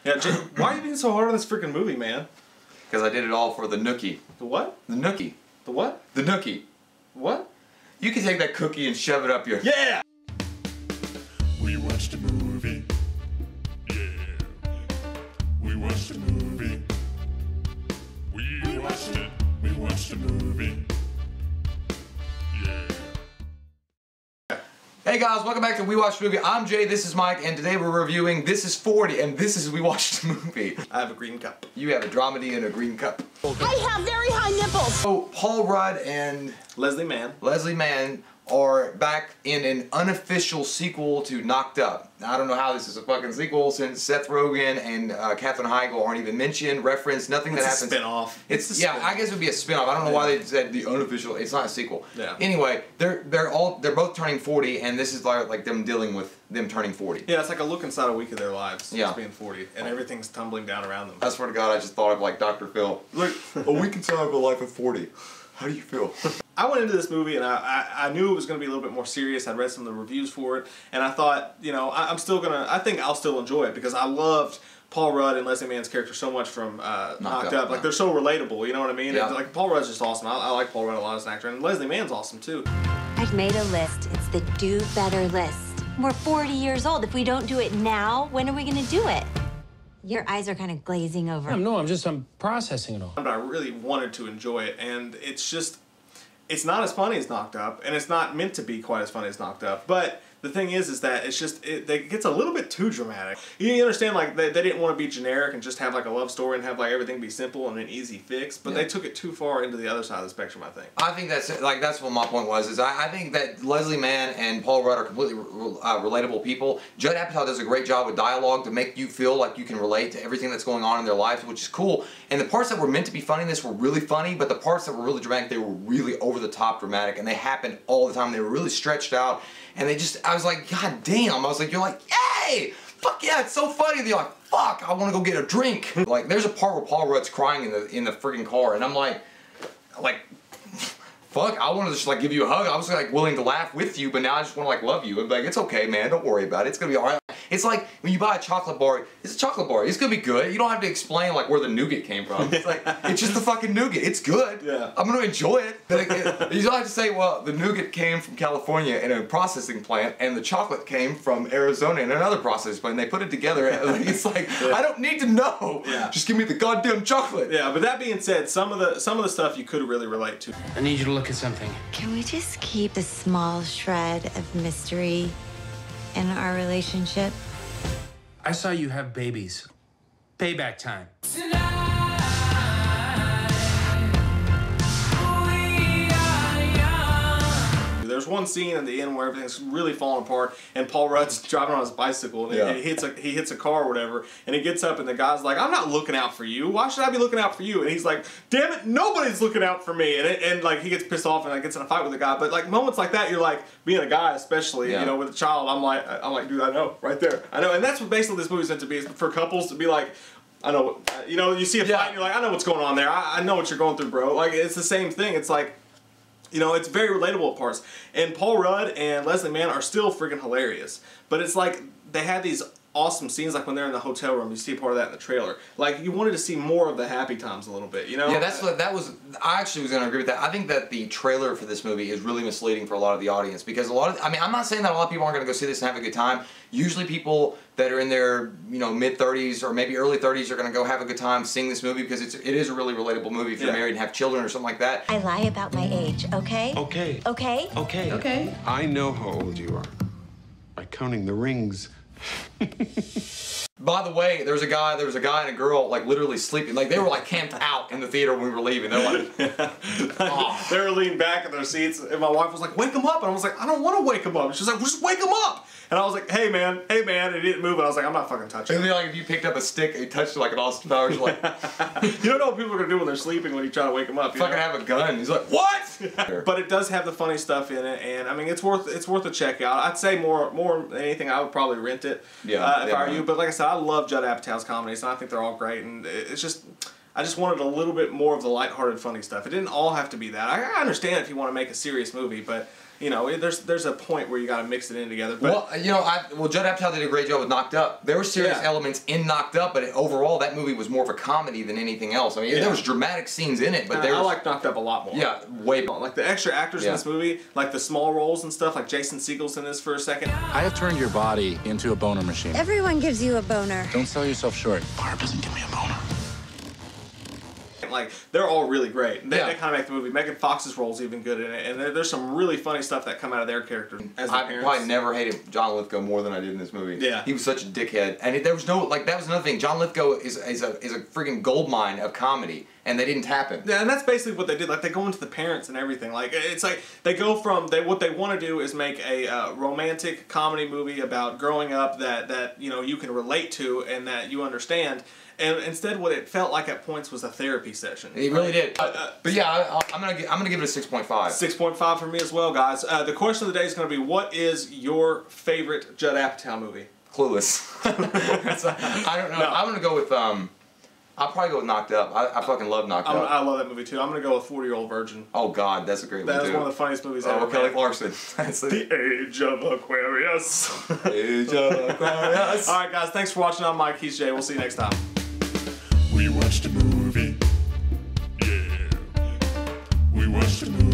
Yeah, why are you being so hard on this freaking movie, man? Because I did it all for the nookie. The what? The nookie. The what? The nookie. What? You can take that cookie and shove it up your... Yeah! We watched a movie. Yeah. We watched a movie. We watched it. We watched a movie. Yeah. Hey guys, welcome back to We Watched a Movie. I'm Jay, this is Mike, and today we're reviewing This Is 40, and this is We Watched a Movie. I have a green cup. You have a dramedy and a green cup. I have very high nipples. So, Paul Rudd and Leslie Mann are back in an unofficial sequel to Knocked Up. Now, I don't know how this is a fucking sequel since Seth Rogen and Katherine Heigl aren't even mentioned, referenced, nothing that happens. It's a spin-off. Yeah, I guess it would be a spin-off. I don't know why they said the unofficial. It's not a sequel. Yeah. Anyway, they're both turning 40, and this is like them dealing with them turning 40. Yeah, it's like a look inside a week of their lives. Yeah. Just being 40, and everything's tumbling down around them. I swear to God, I just thought of like Dr. Phil. Like, a week inside of a life of 40. How do you feel? I went into this movie and I knew it was going to be a little bit more serious. I'd read some of the reviews for it, and I thought, you know, I think I'll still enjoy it because I loved Paul Rudd and Leslie Mann's character so much from Knocked Up. Like, they're so relatable, you know what I mean? Yeah. And, like, Paul Rudd's just awesome. I like Paul Rudd a lot as an actor, and Leslie Mann's awesome too. I've made a list. It's the do better list. We're 40 years old. If we don't do it now, when are we going to do it? Your eyes are kind of glazing over. No, I'm processing it all. But I really wanted to enjoy it, and it's not as funny as Knocked Up, and it's not meant to be quite as funny as Knocked Up, but the thing is that it gets a little bit too dramatic. You understand, like, they didn't want to be generic and just have, like, a love story and have, like, everything be simple and an easy fix, but they took it too far into the other side of the spectrum, I think. I think that's what my point was, is I think that Leslie Mann and Paul Rudd are completely relatable people. Judd Apatow does a great job with dialogue to make you feel like you can relate to everything that's going on in their lives, which is cool. And the parts that were meant to be funny in this were really funny, but the parts that were really dramatic, they were really over-the-top dramatic, and they happened all the time. They were really stretched out, and I was like, God damn. I was like, you're like, yay! Fuck yeah, it's so funny. They're like, fuck, I want to go get a drink. Like, there's a part where Paul Rudd's crying in the freaking car, and I'm like, fuck, I want to just like give you a hug. I was like willing to laugh with you, but now I just want to like love you. I'm like, it's okay, man. Don't worry about it. It's gonna be alright. It's like when you buy a chocolate bar. It's a chocolate bar. It's gonna be good. You don't have to explain like where the nougat came from. It's like it's just the fucking nougat. It's good. Yeah. I'm gonna enjoy it. You don't have to say, well, the nougat came from California in a processing plant, and the chocolate came from Arizona in another processing plant. And they put it together. It's like I don't need to know. Yeah. Just give me the goddamn chocolate. Yeah, but that being said, some of the stuff you could really relate to. I need you to look at something. Can we just keep the small shred of mystery in our relationship? I saw you have babies. Payback time. There's one scene at the end where everything's really falling apart, and Paul Rudd's driving on his bicycle, and he hits a car or whatever, and he gets up, and the guy's like, "I'm not looking out for you. Why should I be looking out for you?" And he's like, "Damn it, nobody's looking out for me." And like he gets pissed off and like gets in a fight with the guy. But like moments like that, you're like, being a guy especially, you know, with a child, I'm like, dude, I know, right there, I know. And that's what basically this movie's meant to be, is for couples to be like, I know, you know, you see a fight, and you're like, I know what's going on there. I know what you're going through, bro. Like, it's the same thing. It's like, you know, it's very relatable at parts. And Paul Rudd and Leslie Mann are still freaking hilarious. But it's like, they had these awesome scenes, like when they're in the hotel room, you see part of that in the trailer. Like, you wanted to see more of the happy times a little bit, you know? Yeah, I actually was going to agree with that. I think that the trailer for this movie is really misleading for a lot of the audience, because I'm not saying that a lot of people aren't going to go see this and have a good time. Usually people that are in their, you know, mid-30s or maybe early 30s are going to go have a good time seeing this movie, because it is a really relatable movie if you're married and have children or something like that. I lie about my age, okay? Okay. Okay? Okay. Okay. I know how old you are by counting the rings. By the way, there was a guy and a girl like literally sleeping. Like they were like camped out in the theater when we were leaving. They're like, oh. They were leaning back in their seats, and my wife was like, "Wake him up!" And I was like, "I don't want to wake him up." And she's like, "Well, just wake him up!" And I was like, hey man, and he didn't move, and I was like, I'm not fucking touching And it. then like if you picked up a stick and you touched it like an Austin Powers, you're like, you don't know what people are gonna do when they're sleeping when you try to wake them up. You fucking know? have a gun. He's like, what? But it does have the funny stuff in it, and I mean it's worth a check out. I'd say more than anything, I would probably rent it if I were you. But like I said, I love Judd Apatow's comedies, and I think they're all great. And it's just, I just wanted a little bit more of the lighthearted, funny stuff. It didn't all have to be that. I understand if you want to make a serious movie, but you know, there's a point where you got to mix it in together. But, well, you know, Judd Apatow did a great job with Knocked Up. There were serious elements in Knocked Up, but overall that movie was more of a comedy than anything else. I mean, there was dramatic scenes in it, but I like Knocked Up a lot more. Yeah, way more. Like the extra actors in this movie, like the small roles and stuff, like Jason Segel's in this for a second. I have turned your body into a boner machine. Everyone gives you a boner. Don't sell yourself short. Barb doesn't give me a boner. Like, they're all really great. They kind of make the movie. Megan Fox's role's even good in it, and there's some really funny stuff that come out of their characters as the parents. Probably never hated John Lithgow more than I did in this movie. Yeah, he was such a dickhead, and there was no that was another thing. John Lithgow is a freaking gold mine of comedy, and they didn't tap him. Yeah, and that's basically what they did. Like, they go into the parents and everything. Like, it's like they go from what they want to do is make a romantic comedy movie about growing up that you know you can relate to and that you understand. And instead, what it felt like at points was a therapy session. It really did. But yeah, I'm gonna give it a 6.5. 6.5 for me as well, guys. The question of the day is going to be: what is your favorite Judd Apatow movie? Clueless. I don't know. No. I'm gonna go with I'll probably go with Knocked Up. I fucking love Knocked Up. I love that movie too. I'm gonna go with 40-Year-Old Virgin. Oh God, that's a great one too. That's one of the funniest movies ever. Kelly Clarkson. The Age of Aquarius. Age of Aquarius. All right, guys. Thanks for watching. I'm Mike. He's Jay. We'll see you next time. We watched a movie. Yeah. We watched a movie.